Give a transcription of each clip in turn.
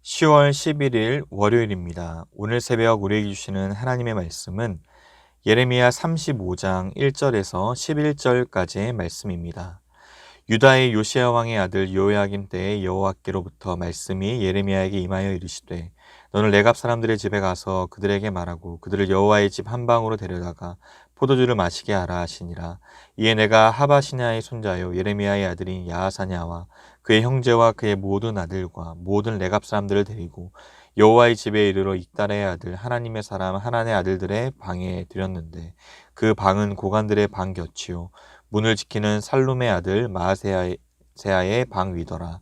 10월 11일 월요일입니다. 오늘 새벽 우리에게 주시는 하나님의 말씀은 예레미야 35장 1절에서 11절까지의 말씀입니다. 유다의 요시야 왕의 아들 요야김 때에 여호와께로부터 말씀이 예레미야에게 임하여 이르시되 너는 레갑 사람들의 집에 가서 그들에게 말하고 그들을 여호와의 집 한 방으로 데려다가 포도주를 마시게 하라 하시니라. 이에 내가 하바시냐의 손자요 예레미야의 아들인 야하사냐와 그의 형제와 그의 모든 아들과 모든 레갑 사람들을 데리고 여호와의 집에 이르러 익달의 아들 하나님의 사람 하나의 아들들의 방에 들였는데 그 방은 고관들의 방 곁이요 문을 지키는 살룸의 아들 마아세야의 방 위더라.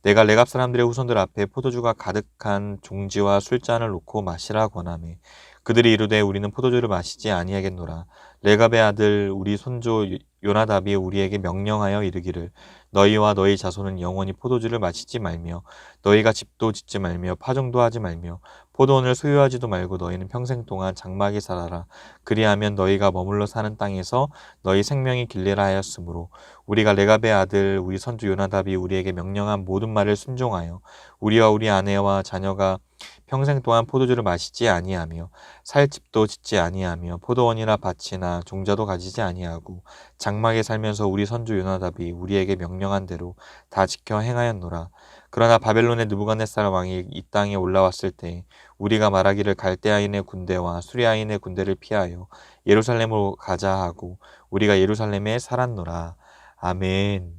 내가 레갑 사람들의 후손들 앞에 포도주가 가득한 종지와 술잔을 놓고 마시라 권하매 그들이 이르되 우리는 포도주를 마시지 아니하겠노라. 레갑의 아들 우리 손조 요나답이 우리에게 명령하여 이르기를 너희와 너희 자손은 영원히 포도주를 마시지 말며 너희가 집도 짓지 말며 파종도 하지 말며 포도원을 소유하지도 말고 너희는 평생 동안 장막에 살아라. 그리하면 너희가 머물러 사는 땅에서 너희 생명이 길리라 하였으므로 우리가 레갑의 아들 우리 선조 요나답이 우리에게 명령한 모든 말을 순종하여 우리와 우리 아내와 자녀가 평생 동안 포도주를 마시지 아니하며 살 집도 짓지 아니하며 포도원이나 밭이나 종자도 가지지 아니하고 장막에 살면서 우리 선조 요나답이 우리에게 명령한 대로 다 지켜 행하였노라. 그러나 바벨론의 느부갓네살 왕이 이 땅에 올라왔을 때 우리가 말하기를 갈대아인의 군대와 수리아인의 군대를 피하여 예루살렘으로 가자 하고 우리가 예루살렘에 살았노라. 아멘.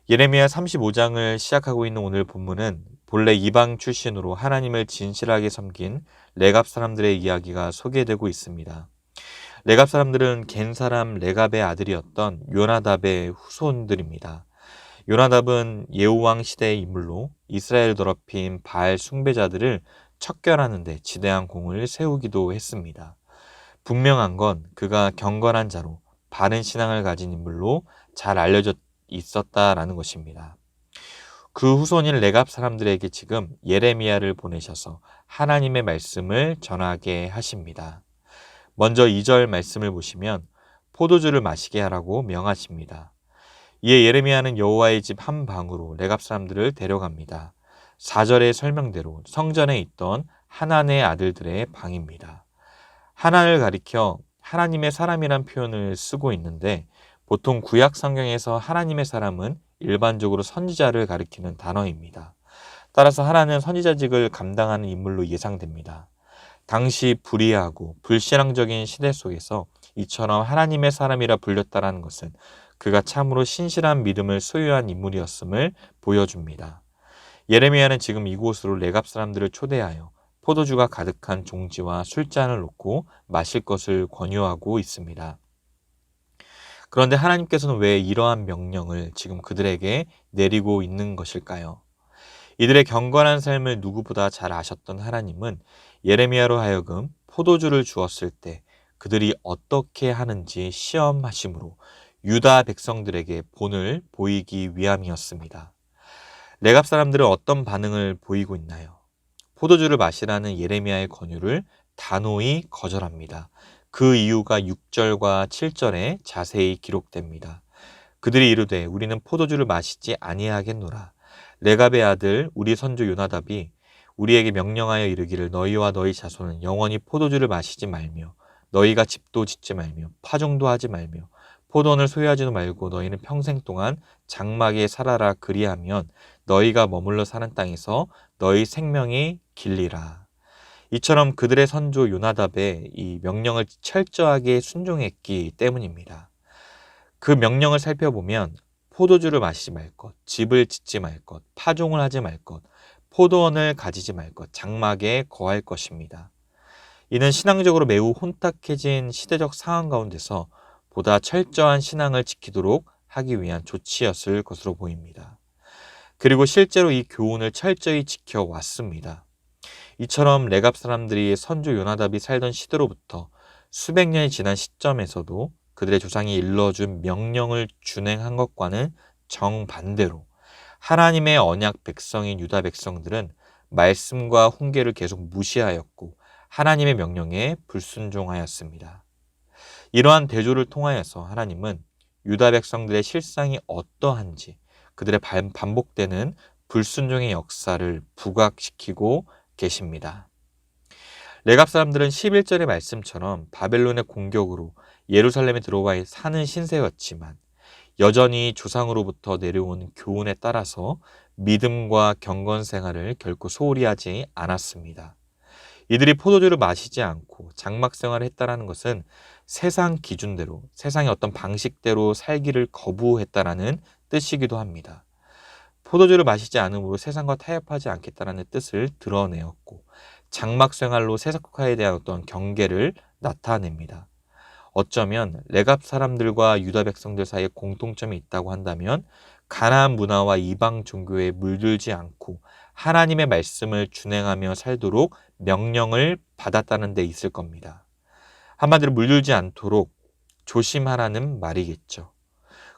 예레미야 35장을 시작하고 있는 오늘 본문은 본래 이방 출신으로 하나님을 진실하게 섬긴 레갑 사람들의 이야기가 소개되고 있습니다. 레갑 사람들은 겐 사람 레갑의 아들이었던 요나답의 후손들입니다. 요나답은 예후왕 시대의 인물로 이스라엘을 더럽힌 바알 숭배자들을 척결하는 데 지대한 공을 세우기도 했습니다. 분명한 건 그가 경건한 자로 바른 신앙을 가진 인물로 잘 알려져 있었다라는 것입니다. 그 후손인 레갑 사람들에게 지금 예레미야를 보내셔서 하나님의 말씀을 전하게 하십니다. 먼저 2절 말씀을 보시면 포도주를 마시게 하라고 명하십니다. 이에 예레미야는 여호와의 집 한 방으로 레갑 사람들을 데려갑니다. 4절의 설명대로 성전에 있던 하난의 아들들의 방입니다. 하난을 가리켜 하나님의 사람이란 표현을 쓰고 있는데 보통 구약 성경에서 하나님의 사람은 일반적으로 선지자를 가리키는 단어입니다. 따라서 하나는 선지자직을 감당하는 인물로 예상됩니다. 당시 불의하고 불신앙적인 시대 속에서 이처럼 하나님의 사람이라 불렸다라는 것은 그가 참으로 신실한 믿음을 소유한 인물이었음을 보여줍니다. 예레미야는 지금 이곳으로 레갑 사람들을 초대하여 포도주가 가득한 종지와 술잔을 놓고 마실 것을 권유하고 있습니다. 그런데 하나님께서는 왜 이러한 명령을 지금 그들에게 내리고 있는 것일까요? 이들의 경건한 삶을 누구보다 잘 아셨던 하나님은 예레미야로 하여금 포도주를 주었을 때 그들이 어떻게 하는지 시험하심으로 유다 백성들에게 본을 보이기 위함이었습니다. 레갑 사람들은 어떤 반응을 보이고 있나요? 포도주를 마시라는 예레미야의 권유를 단호히 거절합니다. 그 이유가 6절과 7절에 자세히 기록됩니다. 그들이 이르되 우리는 포도주를 마시지 아니하겠노라. 레갑의 아들 우리 선조 요나답이 우리에게 명령하여 이르기를 너희와 너희 자손은 영원히 포도주를 마시지 말며 너희가 집도 짓지 말며 파종도 하지 말며 포도원을 소유하지도 말고 너희는 평생 동안 장막에 살아라. 그리하면 너희가 머물러 사는 땅에서 너희 생명이 길리라. 이처럼 그들의 선조 요나답의 이 명령을 철저하게 순종했기 때문입니다. 그 명령을 살펴보면 포도주를 마시지 말 것, 집을 짓지 말 것, 파종을 하지 말 것, 포도원을 가지지 말 것, 장막에 거할 것입니다. 이는 신앙적으로 매우 혼탁해진 시대적 상황 가운데서 보다 철저한 신앙을 지키도록 하기 위한 조치였을 것으로 보입니다. 그리고 실제로 이 교훈을 철저히 지켜왔습니다. 이처럼 레갑 사람들이 선조 요나답이 살던 시대로부터 수백 년이 지난 시점에서도 그들의 조상이 일러준 명령을 준행한 것과는 정반대로 하나님의 언약 백성인 유다 백성들은 말씀과 훈계를 계속 무시하였고 하나님의 명령에 불순종하였습니다. 이러한 대조를 통하여서 하나님은 유다 백성들의 실상이 어떠한지 그들의 반복되는 불순종의 역사를 부각시키고 계십니다. 레갑 사람들은 11절의 말씀처럼 바벨론의 공격으로 예루살렘에 들어와 사는 신세였지만 여전히 조상으로부터 내려온 교훈에 따라서 믿음과 경건 생활을 결코 소홀히 하지 않았습니다. 이들이 포도주를 마시지 않고 장막 생활을 했다는 것은 세상 기준대로, 세상의 어떤 방식대로 살기를 거부했다라는 뜻이기도 합니다. 포도주를 마시지 않으므로 세상과 타협하지 않겠다라는 뜻을 드러내었고, 장막 생활로 세속화에 대한 어떤 경계를 나타냅니다. 어쩌면 레갑 사람들과 유다 백성들 사이에 공통점이 있다고 한다면 가나안 문화와 이방 종교에 물들지 않고 하나님의 말씀을 준행하며 살도록 명령을 받았다는 데 있을 겁니다. 한마디로 물들지 않도록 조심하라는 말이겠죠.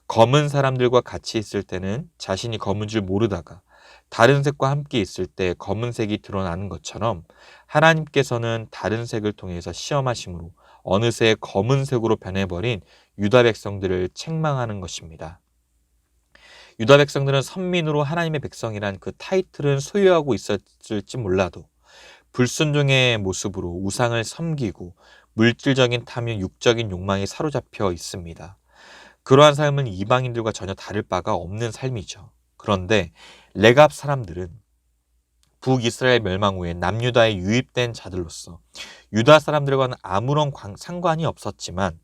검은 사람들과 같이 있을 때는 자신이 검은 줄 모르다가 다른 색과 함께 있을 때 검은색이 드러나는 것처럼 하나님께서는 다른 색을 통해서 시험하심으로 어느새 검은색으로 변해버린 유다 백성들을 책망하는 것입니다. 유다 백성들은 선민으로 하나님의 백성이란 그 타이틀은 소유하고 있었을지 몰라도 불순종의 모습으로 우상을 섬기고 물질적인 탐욕, 육적인 욕망에 사로잡혀 있습니다. 그러한 삶은 이방인들과 전혀 다를 바가 없는 삶이죠. 그런데 레갑 사람들은 북이스라엘 멸망 후에 남유다에 유입된 자들로서 유다 사람들과는 아무런 상관이 없었지만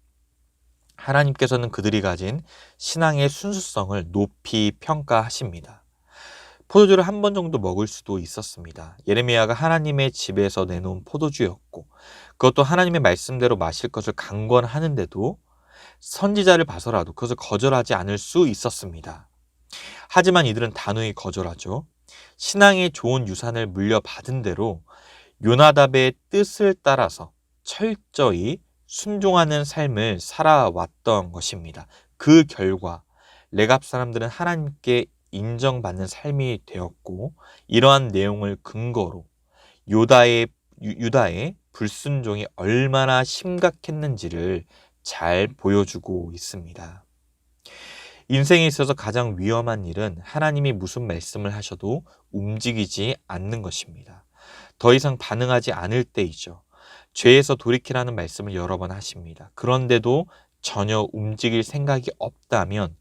하나님께서는 그들이 가진 신앙의 순수성을 높이 평가하십니다. 포도주를 한 번 정도 먹을 수도 있었습니다. 예레미야가 하나님의 집에서 내놓은 포도주였고 그것도 하나님의 말씀대로 마실 것을 강권하는데도 선지자를 봐서라도 그것을 거절하지 않을 수 있었습니다. 하지만 이들은 단호히 거절하죠. 신앙의 좋은 유산을 물려받은 대로 요나답의 뜻을 따라서 철저히 순종하는 삶을 살아왔던 것입니다. 그 결과 레갑 사람들은 하나님께 인정받는 삶이 되었고 이러한 내용을 근거로 유다의 불순종이 얼마나 심각했는지를 잘 보여주고 있습니다. 인생에 있어서 가장 위험한 일은 하나님이 무슨 말씀을 하셔도 움직이지 않는 것입니다. 더 이상 반응하지 않을 때이죠. 죄에서 돌이키라는 말씀을 여러 번 하십니다. 그런데도 전혀 움직일 생각이 없다면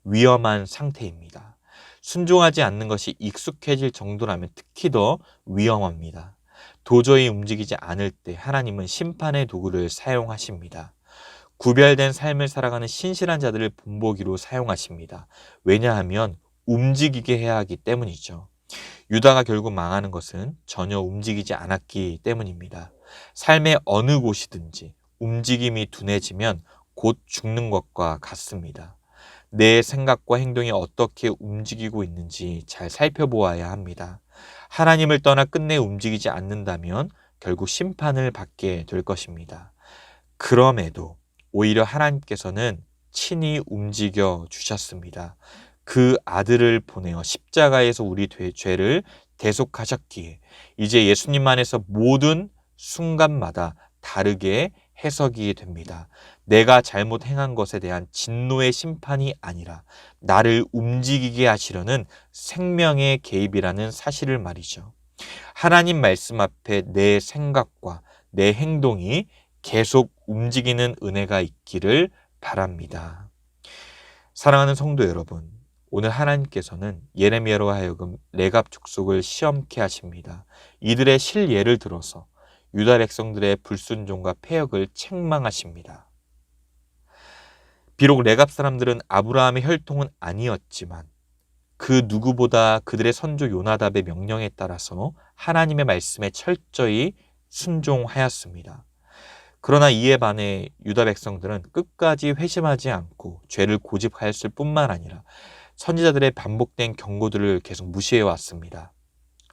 위험한 상태입니다. 순종하지 않는 것이 익숙해질 정도라면 특히 더 위험합니다. 도저히 움직이지 않을 때 하나님은 심판의 도구를 사용하십니다. 구별된 삶을 살아가는 신실한 자들을 본보기로 사용하십니다. 왜냐하면 움직이게 해야 하기 때문이죠. 유다가 결국 망하는 것은 전혀 움직이지 않았기 때문입니다. 삶의 어느 곳이든지 움직임이 둔해지면 곧 죽는 것과 같습니다. 내 생각과 행동이 어떻게 움직이고 있는지 잘 살펴보아야 합니다. 하나님을 떠나 끝내 움직이지 않는다면 결국 심판을 받게 될 것입니다. 그럼에도 오히려 하나님께서는 친히 움직여 주셨습니다. 그 아들을 보내어 십자가에서 우리 죄를 대속하셨기에 이제 예수님 안에서 모든 순간마다 다르게 해석이 됩니다. 내가 잘못 행한 것에 대한 진노의 심판이 아니라 나를 움직이게 하시려는 생명의 개입이라는 사실을 말이죠. 하나님 말씀 앞에 내 생각과 내 행동이 계속 움직이는 은혜가 있기를 바랍니다. 사랑하는 성도 여러분, 오늘 하나님께서는 예레미야로 하여금 레갑 족속을 시험케 하십니다. 이들의 실예를 들어서 유다 백성들의 불순종과 패역을 책망하십니다. 비록 레갑 사람들은 아브라함의 혈통은 아니었지만 그 누구보다 그들의 선조 요나답의 명령에 따라서 하나님의 말씀에 철저히 순종하였습니다. 그러나 이에 반해 유다 백성들은 끝까지 회심하지 않고 죄를 고집하였을 뿐만 아니라 선지자들의 반복된 경고들을 계속 무시해 왔습니다.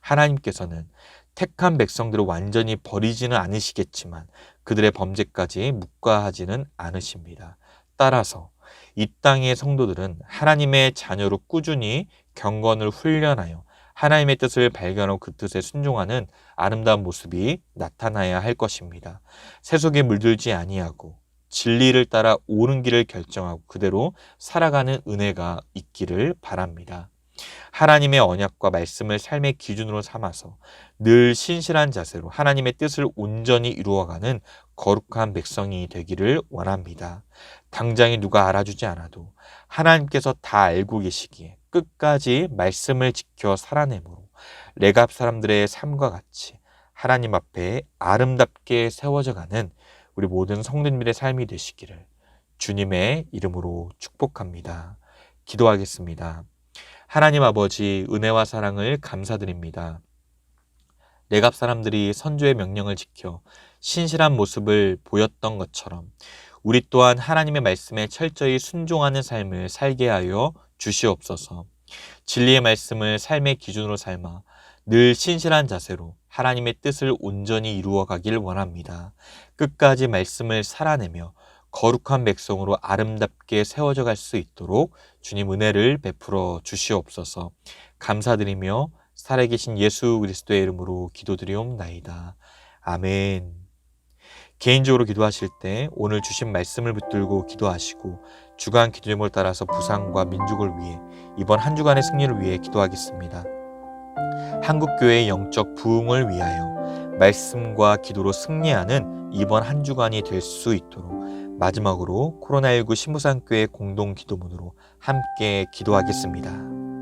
하나님께서는 택한 백성들을 완전히 버리지는 않으시겠지만 그들의 범죄까지 묵과하지는 않으십니다. 따라서 이 땅의 성도들은 하나님의 자녀로 꾸준히 경건을 훈련하여 하나님의 뜻을 발견하고 그 뜻에 순종하는 아름다운 모습이 나타나야 할 것입니다. 세속에 물들지 아니하고 진리를 따라 옳은 길을 결정하고 그대로 살아가는 은혜가 있기를 바랍니다. 하나님의 언약과 말씀을 삶의 기준으로 삼아서 늘 신실한 자세로 하나님의 뜻을 온전히 이루어가는 거룩한 백성이 되기를 원합니다. 당장에 누가 알아주지 않아도 하나님께서 다 알고 계시기에 끝까지 말씀을 지켜 살아내므로 레갑 사람들의 삶과 같이 하나님 앞에 아름답게 세워져 가는 우리 모든 성도님들의 삶이 되시기를 주님의 이름으로 축복합니다. 기도하겠습니다. 하나님 아버지, 은혜와 사랑을 감사드립니다. 레갑 사람들이 선조의 명령을 지켜 신실한 모습을 보였던 것처럼 우리 또한 하나님의 말씀에 철저히 순종하는 삶을 살게 하여 주시옵소서. 진리의 말씀을 삶의 기준으로 삼아 늘 신실한 자세로 하나님의 뜻을 온전히 이루어 가길 원합니다. 끝까지 말씀을 살아내며 거룩한 백성으로 아름답게 세워져 갈 수 있도록 주님 은혜를 베풀어 주시옵소서. 감사드리며 살아계신 예수 그리스도의 이름으로 기도드리옵나이다. 아멘. 개인적으로 기도하실 때 오늘 주신 말씀을 붙들고 기도하시고 주간 기도 제목을 따라서 부상과 민족을 위해 이번 한 주간의 승리를 위해 기도하겠습니다. 한국교회의 영적 부흥을 위하여 말씀과 기도로 승리하는 이번 한 주간이 될 수 있도록 마지막으로 코로나19 신부산교회 공동 기도문으로 함께 기도하겠습니다.